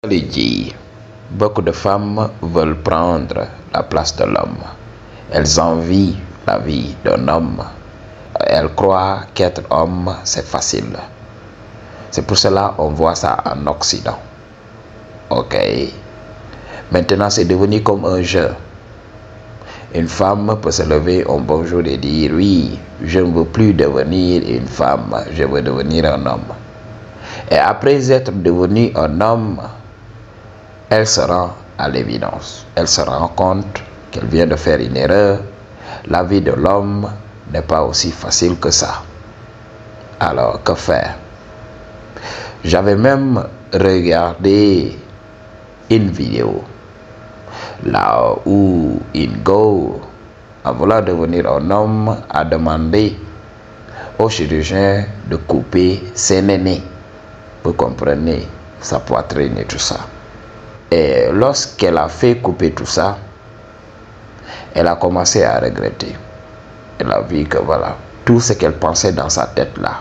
les dire, beaucoup de femmes veulent prendre la place de l'homme. Elles envient la vie d'un homme. Elles croient qu'être homme, c'est facile. C'est pour cela qu'on voit ça en Occident. Ok. Maintenant, c'est devenu comme un jeu. Une femme peut se lever un bon jour et dire, oui, je ne veux plus devenir une femme, je veux devenir un homme. Et après être devenu un homme, elle se rend à l'évidence. Elle se rend compte qu'elle vient de faire une erreur. La vie de l'homme n'est pas aussi facile que ça. Alors, que faire? J'avais même regardé une vidéo là où une go, en voulant devenir un homme, a demandé au chirurgien de couper ses nénés. Vous comprenez, sa poitrine et tout ça. Et lorsqu'elle a fait couper tout ça, elle a commencé à regretter. Elle a vu que voilà, tout ce qu'elle pensait dans sa tête là,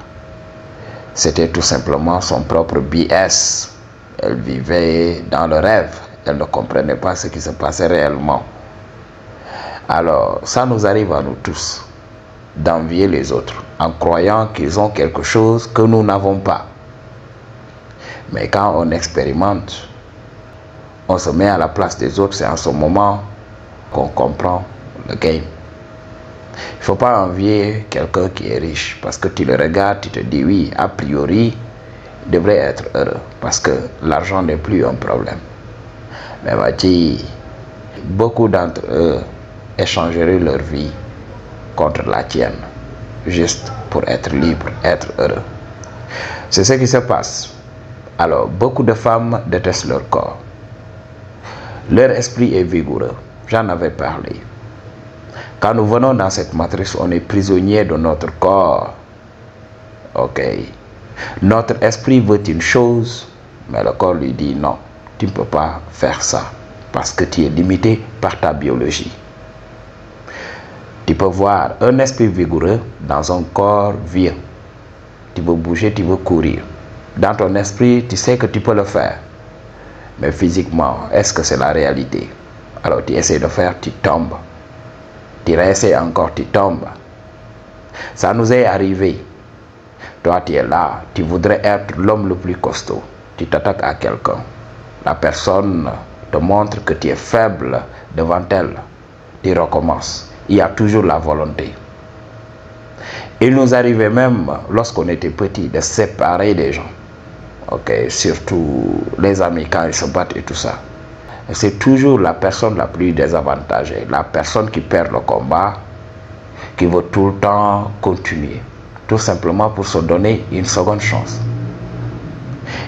c'était tout simplement son propre BS. Elle vivait dans le rêve. Elle ne comprenait pas ce qui se passait réellement. Alors, ça nous arrive à nous tous, d'envier les autres, en croyant qu'ils ont quelque chose que nous n'avons pas. Mais quand on expérimente, on se met à la place des autres, c'est en ce moment qu'on comprend le game. Il ne faut pas envier quelqu'un qui est riche, parce que tu le regardes, tu te dis oui, a priori, il devrait être heureux, parce que l'argent n'est plus un problème. Mais voici, beaucoup d'entre eux échangeraient leur vie contre la tienne, juste pour être libre, être heureux. C'est ce qui se passe. Alors, beaucoup de femmes détestent leur corps. Leur esprit est vigoureux. J'en avais parlé. Quand nous venons dans cette matrice, on est prisonnier de notre corps. Ok. Notre esprit veut une chose, mais le corps lui dit non, tu ne peux pas faire ça, parce que tu es limité par ta biologie. Tu peux voir un esprit vigoureux dans un corps vieux. Tu veux bouger, tu veux courir. Dans ton esprit, tu sais que tu peux le faire. Mais physiquement, est-ce que c'est la réalité? Alors tu essaies de faire, tu tombes. Tu réessaies encore, tu tombes. Ça nous est arrivé. Toi, tu es là, tu voudrais être l'homme le plus costaud. Tu t'attaques à quelqu'un. La personne te montre que tu es faible devant elle. Tu recommences. Il y a toujours la volonté. Il nous arrivait même, lorsqu'on était petit, de séparer des gens. Ok, surtout les amis quand ils se battent et tout ça. C'est toujours la personne la plus désavantagée, la personne qui perd le combat, qui veut tout le temps continuer, tout simplement pour se donner une seconde chance.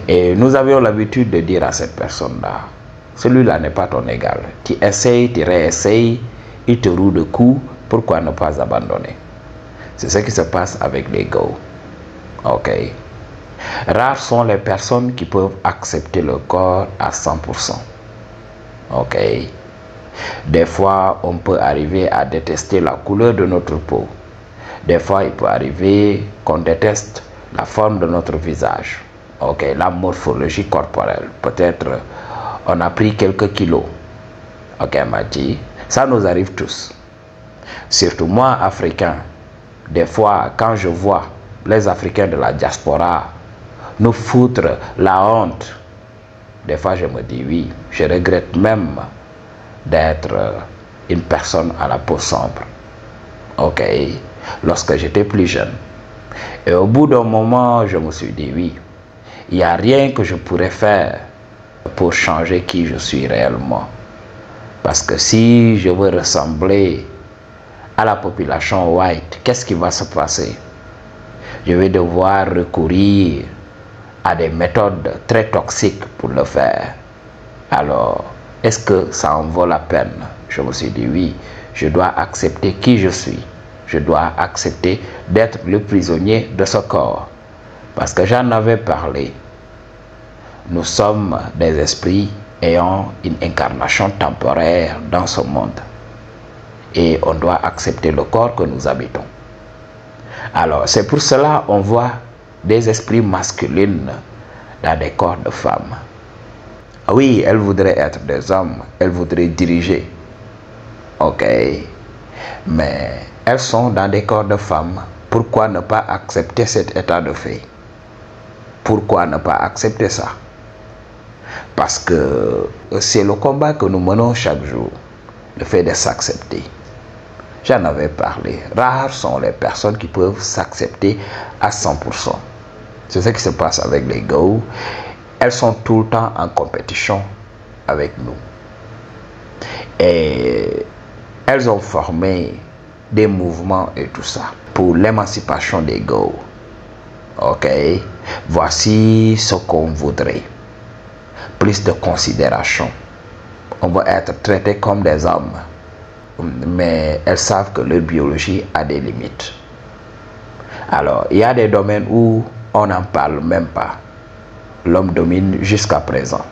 Et nous avions l'habitude de dire à cette personne-là, celui-là n'est pas ton égal. Tu essayes, tu réessayes, il te roule de coups, pourquoi ne pas abandonner? C'est ce qui se passe avec les go. Ok. Rares sont les personnes qui peuvent accepter le corps à 100%. Ok. Des fois, on peut arriver à détester la couleur de notre peau. Des fois, il peut arriver qu'on déteste la forme de notre visage. Ok, la morphologie corporelle. Peut-être on a pris quelques kilos. Ok, Mati, ça nous arrive tous. Surtout moi, Africain. Des fois, quand je vois les Africains de la diaspora nous foutre la honte, des fois je me dis oui, je regrette même d'être une personne à la peau sombre. Ok, lorsque j'étais plus jeune. Et au bout d'un moment, je me suis dit oui, il n'y a rien que je pourrais faire pour changer qui je suis réellement. Parce que si je veux ressembler à la population white, qu'est-ce qui va se passer? Je vais devoir recourir à des méthodes très toxiques pour le faire. Alors, est-ce que ça en vaut la peine? Je me suis dit oui, je dois accepter qui je suis. Je dois accepter d'être le prisonnier de ce corps. Parce que j'en avais parlé. Nous sommes des esprits ayant une incarnation temporaire dans ce monde. Et on doit accepter le corps que nous habitons. Alors, c'est pour cela qu'on voit des esprits masculins dans des corps de femmes. Oui, elles voudraient être des hommes, elles voudraient diriger. Ok. Mais elles sont dans des corps de femmes. Pourquoi ne pas accepter cet état de fait? Pourquoi ne pas accepter ça? Parce que c'est le combat que nous menons chaque jour. Le fait de s'accepter. J'en avais parlé. Rares sont les personnes qui peuvent s'accepter à 100%. C'est ce qui se passe avec les go. Elles sont tout le temps en compétition avec nous. Et elles ont formé des mouvements et tout ça pour l'émancipation des go. Ok, voici ce qu'on voudrait. Plus de considération. On va être traité comme des hommes. Mais elles savent que leur biologie a des limites. Alors, il y a des domaines où on n'en parle même pas. L'homme domine jusqu'à présent.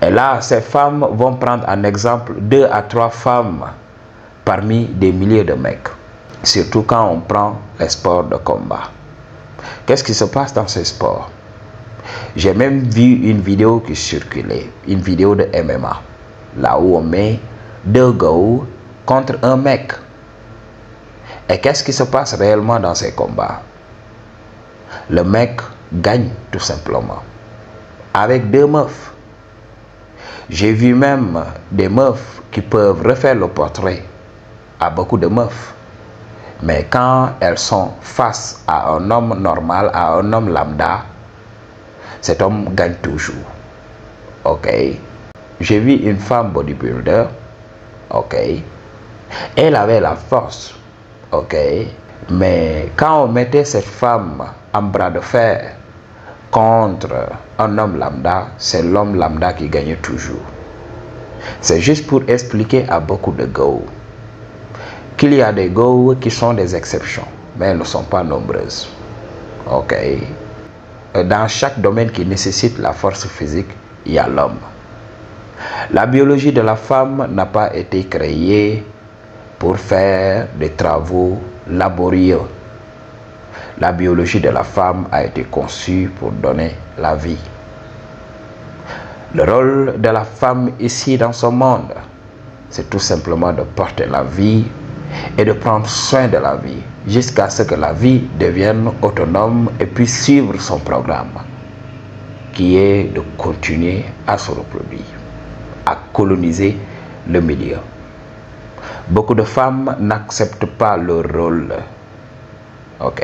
Et là, ces femmes vont prendre en exemple 2 à 3 femmes parmi des milliers de mecs. Surtout quand on prend les sports de combat. Qu'est-ce qui se passe dans ces sports? J'ai même vu une vidéo qui circulait, une vidéo de MMA, là où on met 2 gars contre un mec. Et qu'est-ce qui se passe réellement dans ces combats? Le mec gagne tout simplement, avec 2 meufs. J'ai vu même des meufs qui peuvent refaire le portrait à beaucoup de meufs. Mais quand elles sont face à un homme normal, à un homme lambda, cet homme gagne toujours. Ok. J'ai vu une femme bodybuilder. Ok. Elle avait la force. Ok. Mais quand on mettait cette femme en bras de fer contre un homme lambda, c'est l'homme lambda qui gagnait toujours. C'est juste pour expliquer à beaucoup de gars qu'il y a des gars qui sont des exceptions, mais elles ne sont pas nombreuses. Ok. Dans chaque domaine qui nécessite la force physique, il y a l'homme. La biologie de la femme n'a pas été créée pour faire des travaux laborieux. La biologie de la femme a été conçue pour donner la vie. Le rôle de la femme ici dans ce monde, c'est tout simplement de porter la vie et de prendre soin de la vie jusqu'à ce que la vie devienne autonome et puisse suivre son programme, qui est de continuer à se reproduire, à coloniser le milieu. Beaucoup de femmes n'acceptent pas leur rôle. Ok.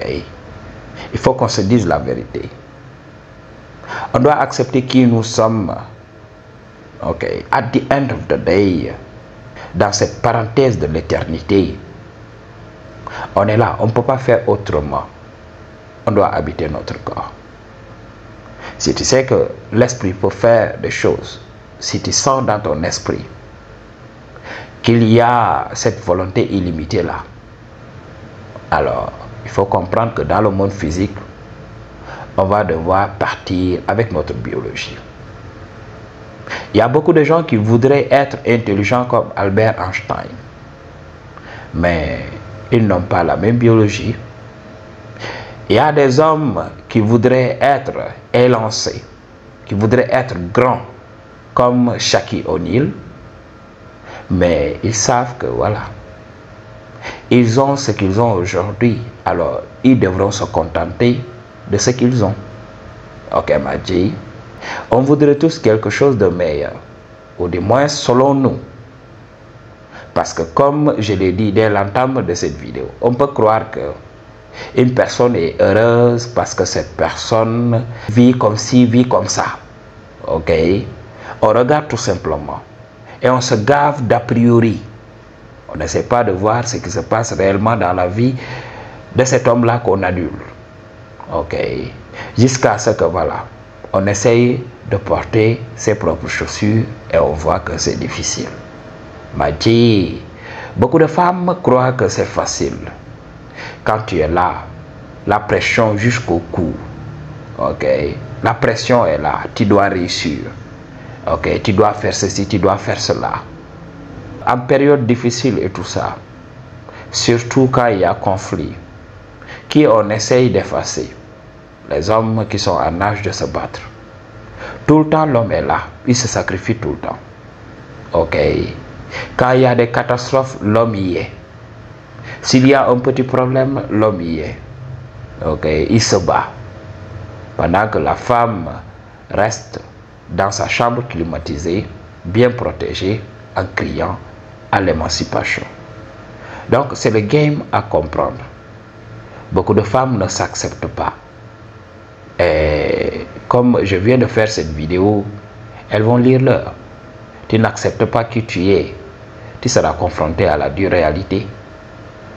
Il faut qu'on se dise la vérité. On doit accepter qui nous sommes. Ok. At the end of the day, dans cette parenthèse de l'éternité, on est là, on ne peut pas faire autrement. On doit habiter notre corps. Si tu sais que l'esprit peut faire des choses, si tu sens dans ton esprit qu'il y a cette volonté illimitée là, alors il faut comprendre que dans le monde physique, on va devoir partir avec notre biologie. Il y a beaucoup de gens qui voudraient être intelligents comme Albert Einstein, mais ils n'ont pas la même biologie. Il y a des hommes qui voudraient être élancés, qui voudraient être grands comme Shaquille O'Neal, mais ils savent que voilà, ils ont ce qu'ils ont aujourd'hui, alors ils devront se contenter de ce qu'ils ont. Ok, Madji, on voudrait tous quelque chose de meilleur, ou du moins selon nous. Parce que comme je l'ai dit dès l'entame de cette vidéo, on peut croire que une personne est heureuse parce que cette personne vit comme ci, vit comme ça. Ok? On regarde tout simplement et on se gave d'a priori. On n'essaie pas de voir ce qui se passe réellement dans la vie de cet homme-là qu'on adule. Ok? Jusqu'à ce que voilà, on essaye de porter ses propres chaussures et on voit que c'est difficile. Madji, beaucoup de femmes croient que c'est facile. Quand tu es là, la pression jusqu'au cou, ok, la pression est là, tu dois réussir, ok, tu dois faire ceci, tu dois faire cela. En période difficile et tout ça, surtout quand il y a conflit, qui on essaye d'effacer? Les hommes qui sont en âge de se battre. Tout le temps, l'homme est là. Il se sacrifie tout le temps. Ok. Quand il y a des catastrophes, l'homme y est. S'il y a un petit problème, l'homme y est. Ok. Il se bat. Pendant que la femme reste dans sa chambre climatisée, bien protégée, en criant à l'émancipation. Donc, c'est le game à comprendre. Beaucoup de femmes ne s'acceptent pas. Et comme je viens de faire cette vidéo, elles vont lire l'heure. Tu n'acceptes pas qui tu es. Tu seras confronté à la dure réalité.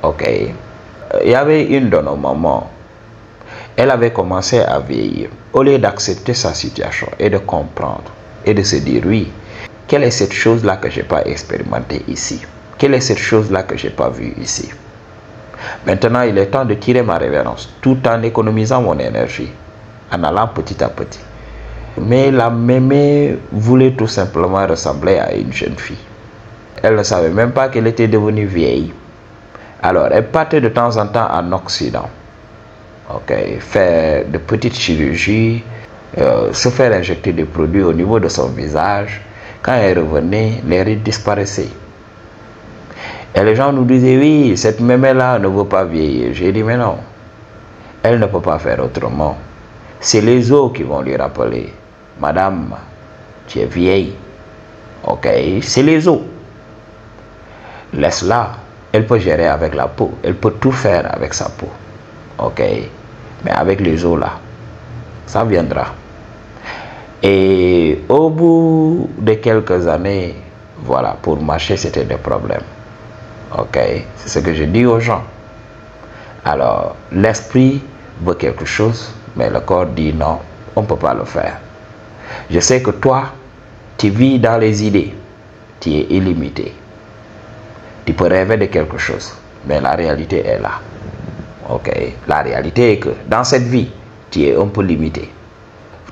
Ok. Il y avait une de nos mamans. Elle avait commencé à vieillir. Au lieu d'accepter sa situation et de comprendre et de se dire oui, quelle est cette chose-là que je n'ai pas expérimentée ici? Quelle est cette chose-là que je n'ai pas vue ici? Maintenant, il est temps de tirer ma révérence tout en économisant mon énergie, en allant petit à petit. Mais la mémé voulait tout simplement ressembler à une jeune fille. Elle ne savait même pas qu'elle était devenue vieille. Alors, elle partait de temps en temps en Occident. Ok, faire de petites chirurgies, se faire injecter des produits au niveau de son visage. Quand elle revenait, les rides disparaissaient. Et les gens nous disaient, oui, cette mémé-là ne veut pas vieillir. J'ai dit, mais non, elle ne peut pas faire autrement. C'est les os qui vont lui rappeler, madame, tu es vieille. Ok, c'est les os. Laisse-la, elle peut gérer avec la peau, elle peut tout faire avec sa peau. Ok, mais avec les os là, ça viendra. Et au bout de quelques années, voilà, pour marcher, c'était des problèmes. Ok, c'est ce que je dis aux gens. Alors, l'esprit veut quelque chose, mais le corps dit non, on ne peut pas le faire. Je sais que toi, tu vis dans les idées, tu es illimité. Tu peux rêver de quelque chose, mais la réalité est là. Ok, la réalité est que dans cette vie, tu es un peu limité.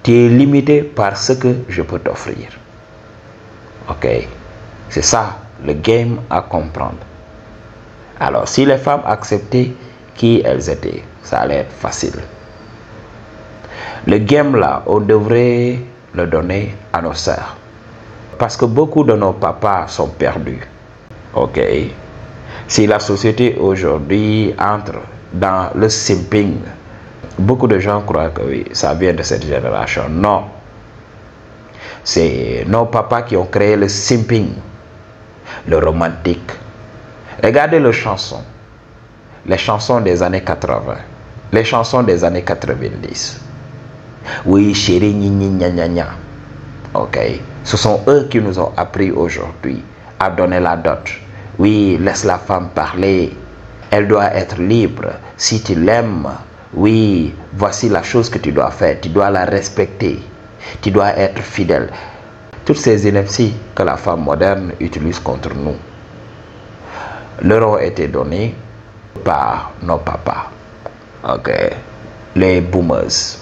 Tu es limité par ce que je peux t'offrir. Ok, c'est ça le game à comprendre. Alors, si les femmes acceptaient qui elles étaient, ça allait être facile. Le game là, on devrait le donner à nos sœurs. Parce que beaucoup de nos papas sont perdus. Ok. Si la société aujourd'hui entre dans le simping, beaucoup de gens croient que oui, ça vient de cette génération. Non. C'est nos papas qui ont créé le simping, le romantique. Regardez les chansons des années 80, les chansons des années 90. Oui, chérie, gna gna gna. Ok, ce sont eux qui nous ont appris aujourd'hui à donner la dot. Oui, laisse la femme parler. Elle doit être libre. Si tu l'aimes, oui, voici la chose que tu dois faire. Tu dois la respecter. Tu dois être fidèle. Toutes ces inepties que la femme moderne utilise contre nous leur ont été données par nos papas. Ok, les boomers.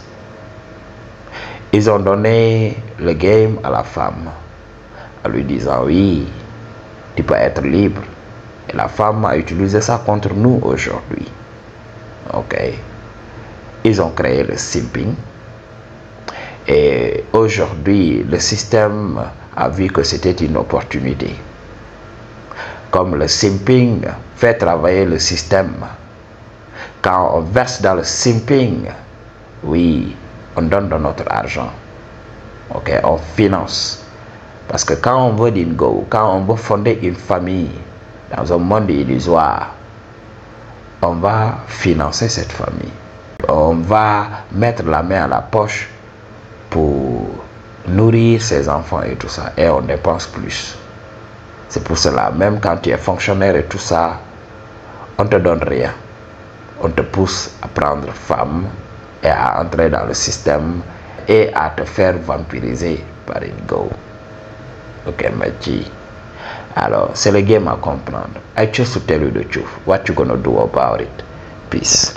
Ils ont donné le game à la femme en lui disant oui, tu peux être libre. Et la femme a utilisé ça contre nous aujourd'hui. Ok. Ils ont créé le simping. Et aujourd'hui, le système a vu que c'était une opportunité. Comme le simping fait travailler le système. Quand on verse dans le simping, oui, on donne de notre argent. Ok, on finance. Parce que quand on veut dingo, quand on veut fonder une famille dans un monde illusoire, on va financer cette famille. On va mettre la main à la poche pour nourrir ses enfants et tout ça. Et on dépense plus. C'est pour cela, même quand tu es fonctionnaire et tout ça, on ne te donne rien. On te pousse à prendre femme et à entrer dans le système et à te faire vampiriser par une go. Ok, Machi. Alors, c'est le game à comprendre. I choose to tell you the truth. What you gonna do about it? Peace.